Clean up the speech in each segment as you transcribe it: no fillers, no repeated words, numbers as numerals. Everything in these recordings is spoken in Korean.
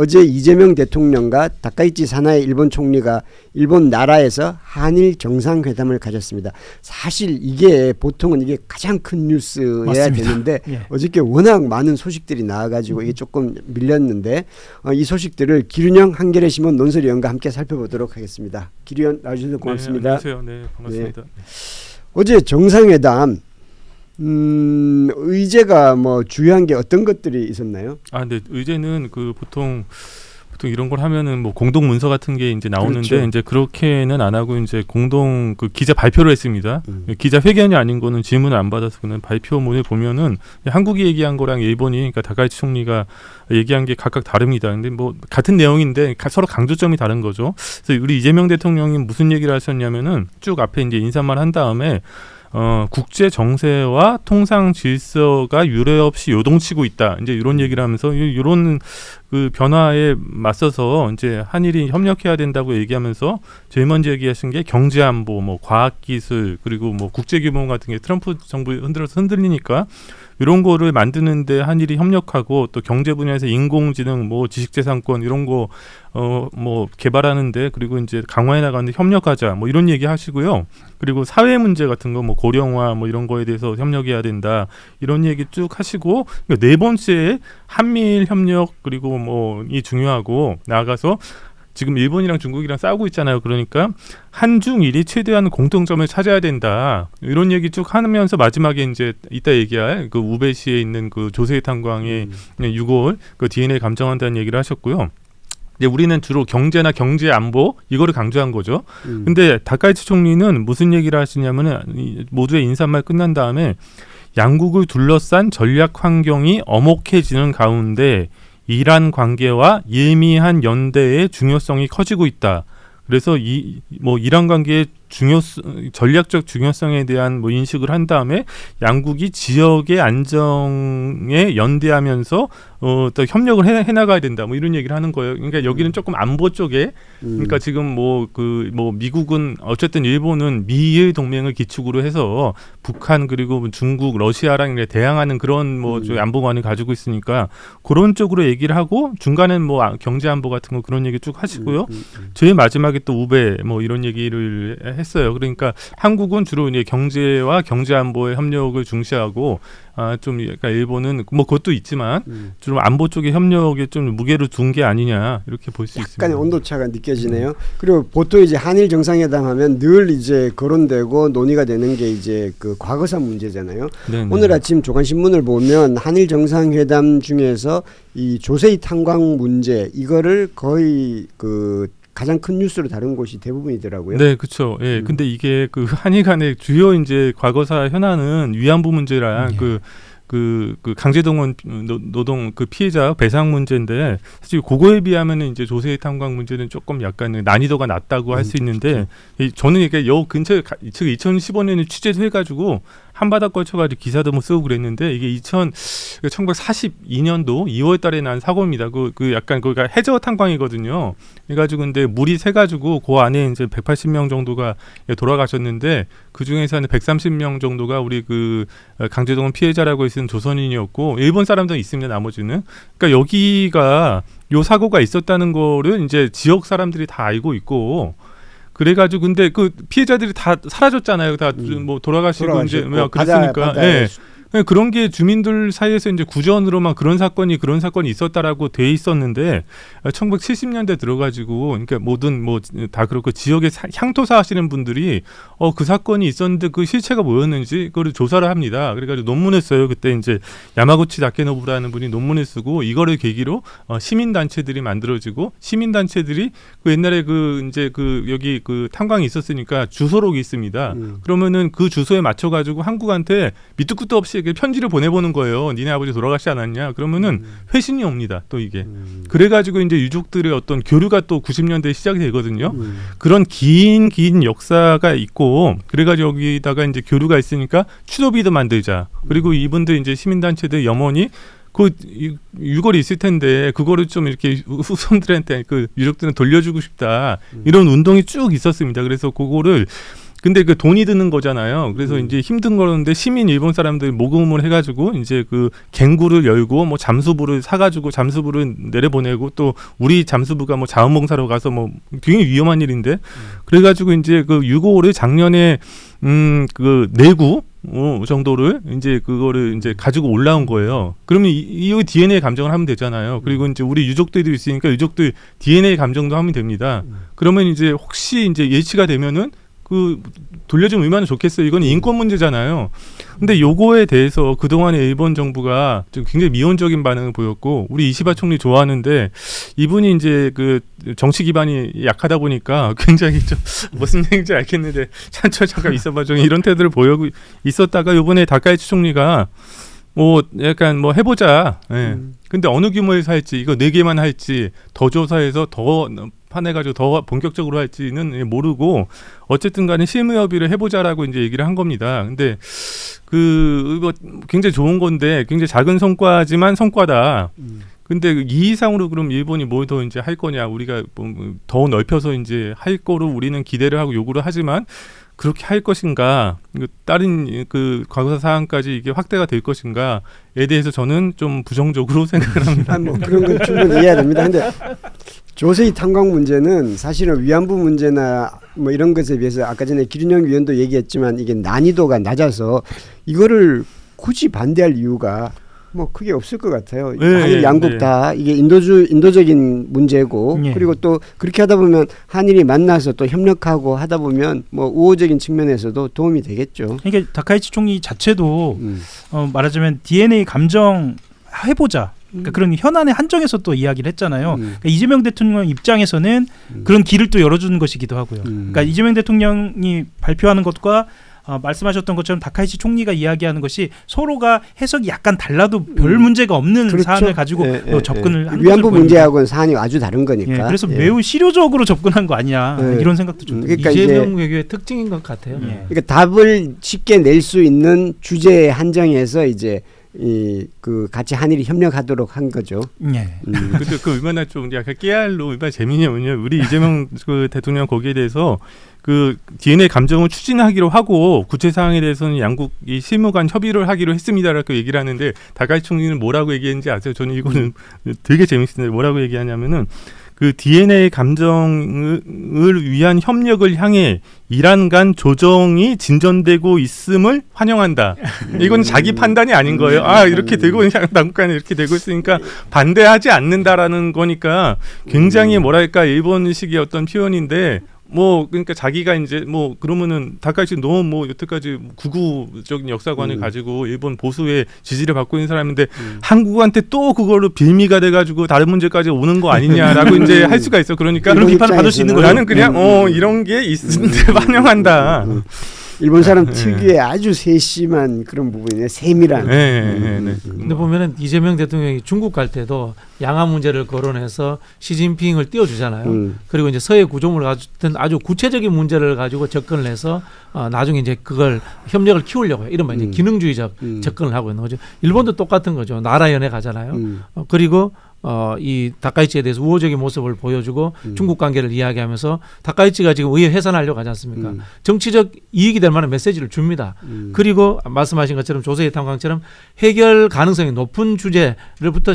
어제 이재명 대통령과 다카이치 사나에 일본 총리가 일본 나라에서 한일 정상회담을 가졌습니다. 사실 이게 보통은 이게 가장 큰 뉴스여야 맞습니다. 되는데 예. 어저께 워낙 많은 소식들이 나와가지고 이게 조금 밀렸는데 이 소식들을 기륜형 한겨레 신문 논설위원과 함께 살펴보도록 하겠습니다. 기륜 나와주셔서 고맙습니다. 네, 안녕하세요. 네, 반갑습니다. 네. 어제 정상회담 의제가 뭐 주요한 게 어떤 것들이 있었나요? 네, 의제는 그 보통 이런 걸 하면은 뭐 공동 문서 같은 게 이제 나오는데 그렇죠. 이제 그렇게는 안 하고 이제 공동 그 기자 발표를 했습니다. 기자 회견이 아닌 거는 질문을 안 받아서 그는 발표문을 보면은 한국이 얘기한 거랑 일본이 그러니까 다카이치 총리가 얘기한 게 각각 다릅니다. 근데 뭐 같은 내용인데 서로 강조점이 다른 거죠. 그래서 우리 이재명 대통령이 무슨 얘기를 하셨냐면은 쭉 앞에 이제 인사말 한 다음에 국제 정세와 통상 질서가 유례 없이 요동치고 있다. 이제 이런 얘기를 하면서 이런 그 변화에 맞서서 이제 한일이 협력해야 된다고 얘기하면서 제일 먼저 얘기하신 게 경제 안보, 뭐 과학 기술 그리고 뭐 국제 규모 같은 게 트럼프 정부 흔들리니까 이런 거를 만드는데 한일이 협력하고 또 경제 분야에서 인공지능, 뭐 지식재산권 이런 거 뭐 개발하는데 그리고 이제 강화해 나가는데 협력하자 뭐 이런 얘기 하시고요. 그리고 사회 문제 같은 거 뭐 고령화 뭐 이런 거에 대해서 협력해야 된다 이런 얘기 쭉 하시고 네 번째 한미일 협력 그리고 뭐 이 중요하고 나아가서 지금 일본이랑 중국이랑 싸우고 있잖아요. 그러니까 한중일이 최대한 공통점을 찾아야 된다. 이런 얘기 쭉 하면서 마지막에 이제 이따 얘기할 그 우베시에 있는 그 조세이 탄광의 6월 그 DNA 감정한다는 얘기를 하셨고요. 이제 우리는 주로 경제나 경제 안보 이거를 강조한 거죠. 근데 다카이치 총리는 무슨 얘기를 하시냐면은 모두의 인사말 끝난 다음에 양국을 둘러싼 전략 환경이 엄혹해지는 가운데 이란 관계와 일미한 연대의 중요성이 커지고 있다. 그래서 이란 관계의 전략적 중요성에 대한 뭐 인식을 한 다음에 양국이 지역의 안정에 연대하면서 또 협력을 해나가야 된다. 뭐 이런 얘기를 하는 거예요. 그러니까 여기는 조금 안보 쪽에 그러니까 지금 뭐 미국은 어쨌든 일본은 미일 동맹을 기축으로 해서 북한 그리고 중국, 러시아랑 대항하는 그런 뭐 안보관을 가지고 있으니까 그런 쪽으로 얘기를 하고 중간엔 뭐 경제 안보 같은 거 그런 얘기 쭉 하시고요. 제일 마지막에 또 우베 뭐 이런 얘기를 했어요. 그러니까 한국은 주로 이제 경제와 경제 안보의 협력을 중시하고 좀 그러니까 일본은 뭐 그것도 있지만 좀 안보 쪽의 협력에 좀 무게를 둔 게 아니냐 이렇게 볼 수 있습니다. 약간의 온도차가 느껴지네요. 그리고 보통 이제 한일 정상회담 하면 늘 이제 거론되고 논의가 되는 게 이제 그 과거사 문제잖아요. 네네. 오늘 아침 조간신문을 보면 한일 정상회담 중에서 이 조세이 탄광 문제 이거를 거의 그 가장 큰 뉴스로 다룬 곳이 대부분이더라고요. 네, 그렇죠. 예, 근데 이게 그 한일 간의 주요 이제 과거사 현안은 위안부 문제랑 그 강제동원 노동 그 피해자 배상 문제인데 사실 그거에 비하면은 이제 조세이 탄광 문제는 조금 약간 난이도가 낮다고 할 수 있는데 저는 이게 여 근처에 2015년에 취재를 해가지고 한바닥 걸쳐가지고 기사도 뭐 쓰고 그랬는데 이게 1942년도 2월달에 난 사고입니다. 그 약간 거기가 해저 탄광이거든요. 그래가지고 근데 물이 새가지고 그 안에 이제 180명 정도가 돌아가셨는데 그 중에서 한 130명 정도가 우리 그 강제동원 피해자라고 했은 조선인이었고 일본 사람도 있습니다. 나머지는. 그러니까 여기가 요 사고가 있었다는 거를 이제 지역 사람들이 다 알고 있고. 그래가지고 근데 그 피해자들이 다 사라졌잖아요. 다 뭐 돌아가시고 이제 그랬으니까. 예. 그런 게 주민들 사이에서 이제 구전으로만 그런 사건이 있었다라고 돼 있었는데 1970년대 들어가지고 그러니까 모든 뭐 다 그렇고 지역에 향토사 하시는 분들이 그 사건이 있었는데 그 실체가 뭐였는지 그거를 조사를 합니다. 그래가지고 논문을 써요. 그때 이제 야마구치 다케노부라는 분이 논문을 쓰고 이거를 계기로 시민 단체들이 만들어지고 시민 단체들이 그 옛날에 그 이제 그 여기 그 탄광이 있었으니까 주소록이 있습니다. 그러면은 그 주소에 맞춰가지고 한국한테 밑도 끝도 없이 편지를 보내보는 거예요. 니네 아버지 돌아가시지 않았냐? 그러면은 회신이 옵니다. 또 이게. 그래가지고 이제 유족들의 어떤 교류가 또 90년대에 시작이 되거든요. 그런 긴 역사가 있고 그래가지고 여기다가 이제 교류가 있으니까 추도비도 만들자. 그리고 이분들 이제 시민단체들 염원이 그 유골이 있을 텐데 그거를 좀 이렇게 후손들한테 그 유족들은 돌려주고 싶다. 이런 운동이 쭉 있었습니다. 그래서 그거를 근데 그 돈이 드는 거잖아요. 그래서 이제 힘든 거는데 시민 일본 사람들 모금을 해가지고 이제 그 갱구를 열고 뭐 잠수부를 사가지고 잠수부를 내려보내고 또 우리 잠수부가 뭐 자원봉사로 가서 뭐 굉장히 위험한 일인데 그래가지고 이제 그 6.25를 작년에 그 내구 정도를 이제 그거를 이제 가지고 올라온 거예요. 그러면 이 DNA 감정을 하면 되잖아요. 그리고 이제 우리 유족들도 있으니까 유족들 DNA 감정도 하면 됩니다. 그러면 이제 혹시 이제 예치가 되면은 그 돌려주면 얼마나 좋겠어요. 이건 인권 문제잖아요. 근데 요거에 대해서 그동안에 일본 정부가 좀 굉장히 미온적인 반응을 보였고 우리 이시바 총리 좋아하는데 이분이 이제 그 정치 기반이 약하다 보니까 굉장히 좀 무슨 얘기인지 알겠는데 잠깐 있어봐 좀 이런 태도를 보이고 있었다가 요번에 다카이치 총리가 뭐 약간 뭐 해보자. 예. 근데 어느 규모에서 할지 이거 4개만 할지 더 조사해서 더 파내가지고 더 본격적으로 할지는 모르고 어쨌든 간에 실무 협의를 해보자라고 이제 얘기를 한 겁니다. 근데 그 굉장히 좋은 건데 굉장히 작은 성과지만 성과다. 근데 이 이상으로 그럼 일본이 뭘 더 이제 할 거냐 우리가 뭐 더 넓혀서 이제 할 거로 우리는 기대를 하고 요구를 하지만 그렇게 할 것인가 다른 그 과거사 사항까지 이게 확대가 될 것인가에 대해서 저는 좀 부정적으로 생각을 합니다. 뭐 그런 건 충분히 이해가 됩니다. 근데 조세희 탄광 문제는 사실은 위안부 문제나 뭐 이런 것에 비해서 아까 전에 기준형 위원도 얘기했지만 이게 난이도가 낮아서 이거를 굳이 반대할 이유가 뭐 크게 없을 것 같아요. 네, 한일 양국 네. 다 이게 인도적인 문제고 네. 그리고 또 그렇게 하다 보면 한일이 만나서 또 협력하고 하다 보면 뭐 우호적인 측면에서도 도움이 되겠죠. 그러니까 다카이치 총리 자체도 말하자면 DNA 감정 해보자. 그러니까 그런 현안의 한정에서 또 이야기를 했잖아요. 그러니까 이재명 대통령 입장에서는 그런 길을 또 열어주는 것이기도 하고요. 그러니까 이재명 대통령이 발표하는 것과 말씀하셨던 것처럼 다카이치 총리가 이야기하는 것이 서로가 해석이 약간 달라도 별 문제가 없는 그렇죠. 사안을 가지고 접근을 하는 위안부 것을 문제하고는 사안이 아주 다른 거니까. 예, 그래서 매우 실효적으로 접근한 거 아니냐 이런 생각도 좀 듭니다. 그러니까 이재명 외교의 특징인 것 같아요. 그러니까 답을 쉽게 낼 수 있는 주제에 한정해서 이제 그 같이 한일이 협력하도록 한 거죠. 예. 근데 그 얼마나 좀 약간 깨알로 얼마나 재미냐면요. 우리 이재명 그 대통령 거기에 대해서 그 DNA 감정을 추진하기로 하고 구체 사항에 대해서는 양국이 실무 간 협의를 하기로 했습니다라고 얘기를 하는데 다카이치 총리는 뭐라고 얘기했는지 아세요? 저는 이거는 되게 재밌는데 뭐라고 얘기하냐면은 그 DNA 감정을 위한 협력을 향해 이란 간 조정이 진전되고 있음을 환영한다. 이건 자기 판단이 아닌 거예요. 아 이렇게 되고 남북간에 이렇게 되고 있으니까 반대하지 않는다라는 거니까 굉장히 뭐랄까 일본식의 어떤 표현인데 뭐 그러니까 자기가 이제 뭐 그러면은 다카이치 너무 뭐 여태까지 구구적인 역사관을 가지고 일본 보수의 지지를 받고 있는 사람인데 한국한테 또 그걸로 빌미가 돼가지고 다른 문제까지 오는 거 아니냐라고 이제 할 수가 있어. 그러니까 그런 비판을 받을 수 있는 거죠. 나는 그냥 이런 게 있는데 환영한다. 일본 사람 특유의 아주 세심한 그런 부분이네. 세밀한. 네. 근데 보면은 이재명 대통령이 중국 갈 때도 양안 문제를 거론해서 시진핑을 띄워주잖아요. 그리고 이제 서해 구조물 같은 아주 구체적인 문제를 가지고 접근을 해서 나중에 이제 그걸 협력을 키우려고 해요. 이른바 이제 기능주의적 접근을 하고 있는 거죠. 일본도 똑같은 거죠. 나라 연애 가잖아요. 그리고 이 다카이치에 대해서 우호적인 모습을 보여주고 중국 관계를 이야기하면서 다카이치가 지금 의회 해산하려고 하지 않습니까? 정치적 이익이 될 만한 메시지를 줍니다. 그리고 말씀하신 것처럼 조세희 탄광처럼 해결 가능성이 높은 주제를부터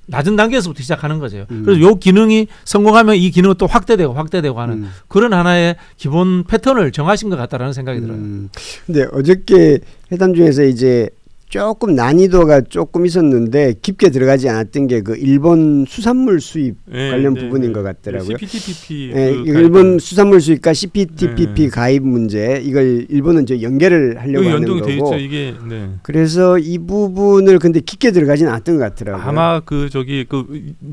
낮은 단계에서부터 시작하는 거죠. 그래서 요 기능이 성공하면 이 기능은 또 확대되고 하는 그런 하나의 기본 패턴을 정하신 것 같다라는 생각이 들어요. 근데 어저께 회담 중에서 이제 조금 난이도가 조금 있었는데 깊게 들어가지 않았던 게 그 일본 수산물 수입 관련 부분인 것 같더라고요. CPTPP. 일본 수산물 수입과 CPTPP 가입 문제 이걸 일본은 이제 연계를 하려고 하는 연동이 거고. 돼 있죠. 이게 그래서 이 부분을 근데 깊게 들어가지는 않았던 것 같더라고요. 아마 그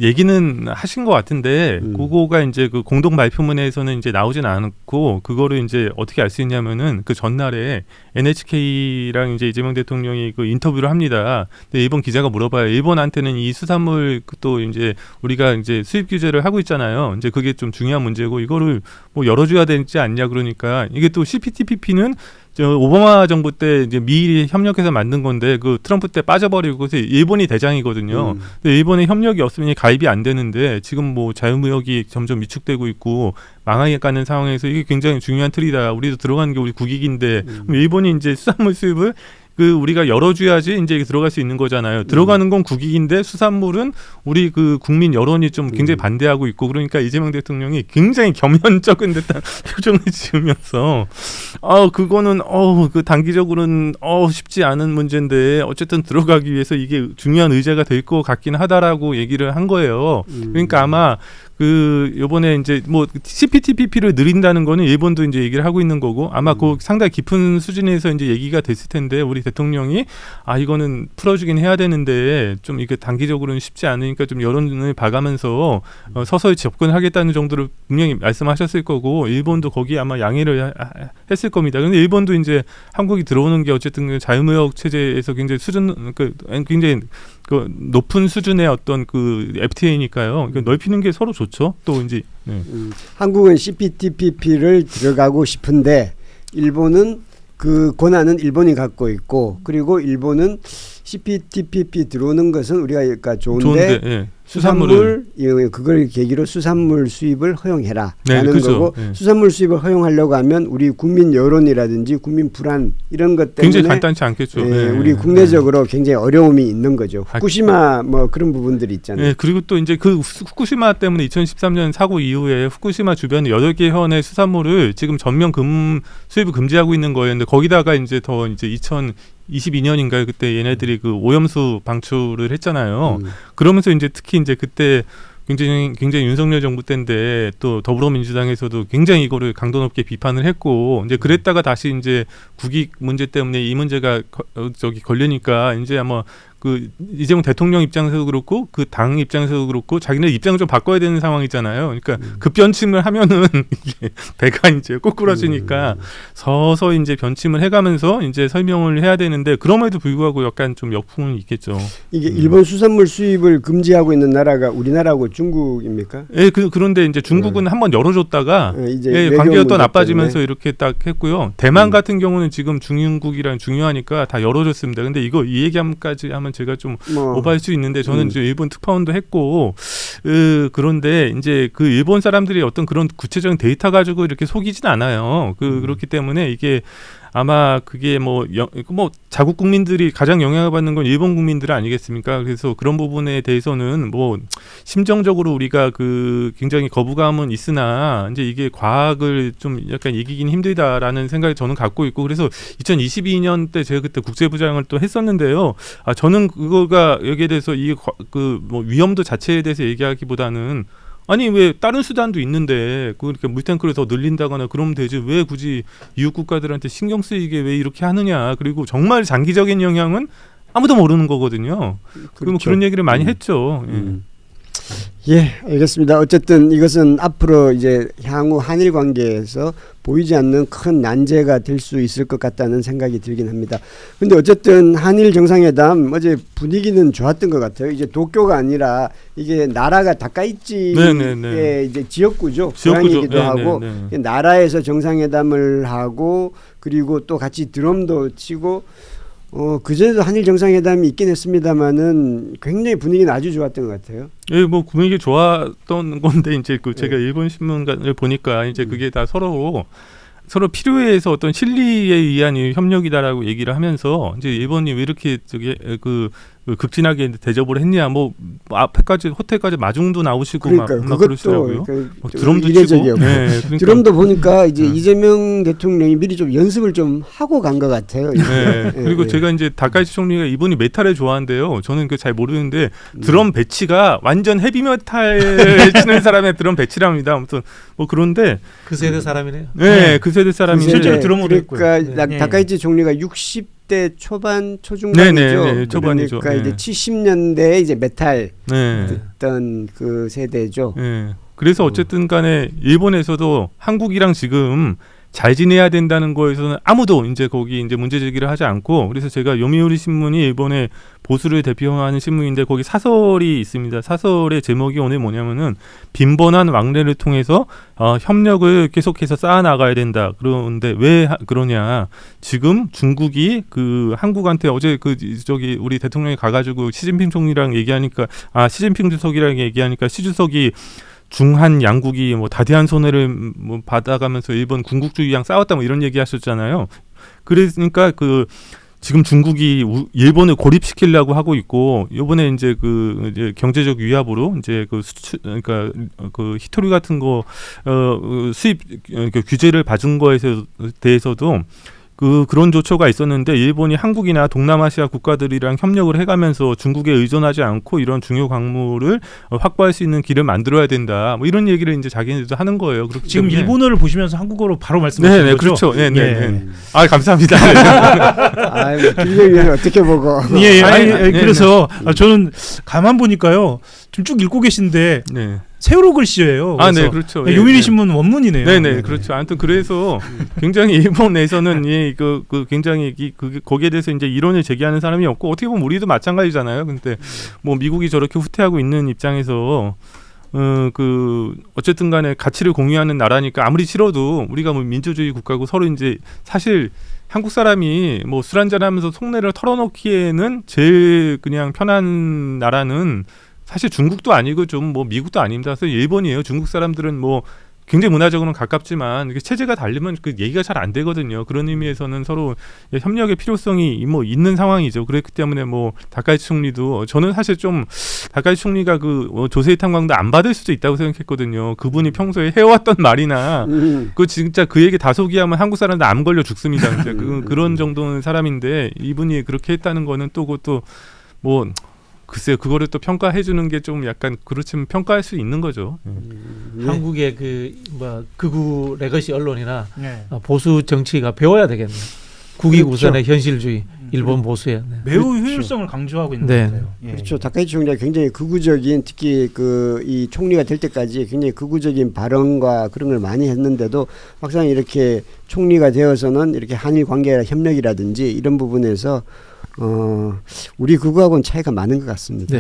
얘기는 하신 것 같은데 그거가 이제 그 공동 발표문에서는 이제 나오진 않았고 그거를 이제 어떻게 알 수 있냐면은 그 전날에 NHK랑 이제 이재명 대통령이 그 인터뷰를 합니다. 근데 일본 기자가 물어봐요. 일본한테는 이 수산물 또 이제 우리가 이제 수입 규제를 하고 있잖아요. 이제 그게 좀 중요한 문제고 이거를 뭐 열어줘야 되지 않냐 그러니까 이게 또 CPTPP는 저 오바마 정부 때 이제 미일이 협력해서 만든 건데 그 트럼프 때 빠져버리고 그래서 일본이 대장이거든요. 근데 일본의 협력이 없으면 가입이 안 되는데 지금 뭐 자유무역이 점점 위축되고 있고 망하게 가는 상황에서 이게 굉장히 중요한 틀이다. 우리도 들어가는 게 우리 국익인데 그럼 일본이 이제 수산물 수입을 그 우리가 열어줘야지 이제 들어갈 수 있는 거잖아요. 들어가는 건 국익인데 수산물은 우리 그 국민 여론이 좀 굉장히 반대하고 있고 그러니까 이재명 대통령이 굉장히 겸연쩍은 듯한 표정을 지으면서 그거는 그 단기적으로는 쉽지 않은 문제인데 어쨌든 들어가기 위해서 이게 중요한 의제가 될 것 같긴 하다라고 얘기를 한 거예요. 그러니까 아마 그 요번에 이제 뭐 CPTPP를 늘린다는 거는 일본도 이제 얘기를 하고 있는 거고 아마 그 상당히 깊은 수준에서 이제 얘기가 됐을 텐데 우리 대통령이 이거는 풀어주긴 해야 되는데 좀 이게 단기적으로는 쉽지 않으니까 좀 여론을 봐가면서 서서히 접근하겠다는 정도로 분명히 말씀하셨을 거고 일본도 거기에 아마 양해를 했을 겁니다. 그런데 일본도 이제 한국이 들어오는 게 어쨌든 자유무역 체제에서 굉장히 굉장히 그 높은 수준의 어떤 그 FTA니까요. 그러니까 넓히는 게 서로 좋죠. 또 이제 한국은 CPTPP를 들어가고 싶은데 일본은 그 권한은 일본이 갖고 있고 그리고 일본은 CPTPP 들어오는 것은 우리가 그러니까 좋은데 예. 수산물 그걸 계기로 수산물 수입을 허용해라 라는 그렇죠. 거고 수산물 수입을 허용하려고 하면 우리 국민 여론이라든지 국민 불안 이런 것 때문에 굉장히 간단치 않겠죠. 우리 국내적으로 굉장히 어려움이 있는 거죠. 후쿠시마 뭐 그런 부분들이 있잖아요. 그리고 또 이제 그 후쿠시마 때문에 2013년 사고 이후에 후쿠시마 주변 8개 현의 수산물을 지금 전면 수입을 금지하고 있는 거였는데 거기다가 이제 더 이제 2022년인가요? 그때 얘네들이 그 오염수 방출을 했잖아요. 그러면서 이제 특히 이제 그때 굉장히 윤석열 정부 때인데 또 더불어민주당에서도 굉장히 이거를 강도 높게 비판을 했고 이제 그랬다가 다시 이제 국익 문제 때문에 이 문제가 걸리니까 이제 아마 그 이재명 대통령 입장에서도 그렇고 그 당 입장에서도 그렇고 자기네 입장을 좀 바꿔야 되는 상황이잖아요. 그러니까 급변침을 하면은 이게 배가 이제 꼬꾸라지니까 서서히 이제 변침을 해가면서 이제 설명을 해야 되는데 그럼에도 불구하고 약간 좀 역풍은 있겠죠. 이게 일본 수산물 수입을 금지하고 있는 나라가 우리나라하고 중국입니까? 그런데 이제 중국은 한번 열어줬다가 이제 관계가 또 나빠지면서 이렇게 딱 했고요. 대만 같은 경우는 지금 중국이랑 중요하니까 다 열어줬습니다. 근데 이 얘기까지 하면 제가 좀 오버할 수 있는데 저는 이제 일본 특파원도 했고 그런데 이제 그 일본 사람들이 어떤 그런 구체적인 데이터 가지고 이렇게 속이진 않아요. 그렇기 때문에 이게 아마 그게 뭐 자국 국민들이 가장 영향을 받는 건 일본 국민들 아니겠습니까? 그래서 그런 부분에 대해서는 뭐 심정적으로 우리가 그 굉장히 거부감은 있으나 이제 이게 과학을 좀 약간 이기긴 힘들다라는 생각이 저는 갖고 있고 그래서 2022년 때 제가 그때 국제부장을 또 했었는데요. 저는 그거가 여기에 대해서 이 그 뭐 위험도 자체에 대해서 얘기하기보다는 아니 왜 다른 수단도 있는데 그러니까 물탱크를 더 늘린다거나 그러면 되지 왜 굳이 이웃 국가들한테 신경 쓰이게 왜 이렇게 하느냐 그리고 정말 장기적인 영향은 아무도 모르는 거거든요. 그럼 그런 얘기를 많이 했죠. 예, 알겠습니다. 어쨌든 이것은 앞으로 이제 향후 한일 관계에서 보이지 않는 큰 난제가 될 수 있을 것 같다는 생각이 들긴 합니다. 근데 어쨌든 한일 정상회담 어제 분위기는 좋았던 것 같아요. 이제 도쿄가 아니라 이게 나라가 다카이치의 이제 지역구죠. 고향이기도 하고 나라에서 정상회담을 하고 그리고 또 같이 드럼도 치고 그전에도 한일 정상회담이 있긴 했습니다만은 굉장히 분위기는 아주 좋았던 것 같아요. 뭐 분위기 좋았던 건데 이제 제가 일본 신문을 보니까 이제 그게 다 서로 필요해서 어떤 실리에 의한 협력이다라고 얘기를 하면서 이제 일본이 왜 이렇게 급진하게 대접을 했냐 뭐 앞에까지 호텔까지 마중도 나오시고 막 그러시더라고요. 드럼도 치고 그러니까. 드럼도 보니까 이제 이재명 대통령이 미리 좀 연습을 좀 하고 간 것 같아요. 그리고 제가 이제 다카이치 총리가 이분이 메탈을 좋아한대요. 저는 그 잘 모르는데 드럼 배치가 완전 헤비메탈 치는 사람의 드럼 배치랍니다. 아무튼 뭐 그런데 그 세대 사람이네요. 그 세대 사람인데 실제로 드럼으로 했고요. 그러니까 다카이치 총리가 60대 초반 초중반이죠. 초반이죠. 그러니까 이제 70년대에 이제 메탈 듣던 그 세대죠. 그래서 어쨌든 간에 일본에서도 한국이랑 지금 잘 지내야 된다는 거에서는 아무도 이제 거기 이제 문제 제기를 하지 않고 그래서 제가 요미우리 신문이 일본의 보수를 대표하는 신문인데 거기 사설이 있습니다. 사설의 제목이 오늘 뭐냐면은 빈번한 왕래를 통해서 협력을 계속해서 쌓아 나가야 된다. 그런데 왜 그러냐? 지금 중국이 그 한국한테 어제 그 저기 우리 대통령이 가가지고 시진핑 총리랑 얘기하니까 시진핑 주석이랑 얘기하니까 시 주석이 중한 양국이 뭐 다대한 손해를 뭐 받아가면서 일본 군국주의랑 싸웠다 뭐 이런 얘기하셨잖아요. 그러니까 그 지금 중국이 일본을 고립시키려고 하고 있고 이번에 이제 그 이제 경제적 위협으로 이제 그 수출 그러니까 그 히토리 같은 거 수입 규제를 받은 거에 대해서도 그런 조처가 있었는데 일본이 한국이나 동남아시아 국가들이랑 협력을 해가면서 중국에 의존하지 않고 이런 중요 광물을 확보할 수 있는 길을 만들어야 된다. 뭐 이런 얘기를 이제 자기네들도 하는 거예요. 지금 일본어를 보시면서 한국어로 바로 말씀하시는 네, 거죠? 그렇죠. 네, 네, 네. 아, 감사합니다. 김정일은 어떻게 보고? 그래서 저는 가만 보니까요. 좀 쭉 읽고 계신데 네. 세월호 글씨예요. 네, 그렇죠. 요미우리 신문 원문이네요. 네, 그렇죠. 아무튼 그래서 굉장히 일본에서는 굉장히 거기에 대해서 이제 이론을 제기하는 사람이 없고 어떻게 보면 우리도 마찬가지잖아요. 근데 뭐 미국이 저렇게 후퇴하고 있는 입장에서 어쨌든 간에 가치를 공유하는 나라니까 아무리 싫어도 우리가 뭐 민주주의 국가고 서로 이제 사실 한국 사람이 뭐 술 한잔 하면서 속내를 털어놓기에는 제일 그냥 편한 나라는 사실 중국도 아니고 좀 뭐 미국도 아닙니다. 그래서 일본이에요. 중국 사람들은 뭐 굉장히 문화적으로는 가깝지만 이게 체제가 다르면 그 얘기가 잘 안 되거든요. 그런 의미에서는 서로 협력의 필요성이 뭐 있는 상황이죠. 그렇기 때문에 뭐 다카이치 총리도 저는 사실 좀 다카이치 총리가 조세이 탐광도 안 받을 수도 있다고 생각했거든요. 그분이 평소에 해왔던 말이나 그 진짜 그 얘기 다소기하면 한국 사람들 암 걸려 죽습니다. 그런 정도는 사람인데 이분이 그렇게 했다는 거는 또 그것도 뭐 글쎄요, 그거를 또 평가해 주는 게 좀 약간 그렇지만 평가할 수 있는 거죠. 한국의 극우 레거시 언론이나 보수 정치가 배워야 되겠네요. 국익 우선의 현실주의, 일본 보수에 매우 효율성을 강조하고 있는 것 같아요. 그렇죠. 다카이치 총리가 굉장히 극우적인 특히 이 총리가 될 때까지 굉장히 극우적인 발언과 그런 걸 많이 했는데도 막상 이렇게 총리가 되어서는 이렇게 한일 관계 협력이라든지 이런 부분에서 우리 그거하고는 차이가 많은 것 같습니다.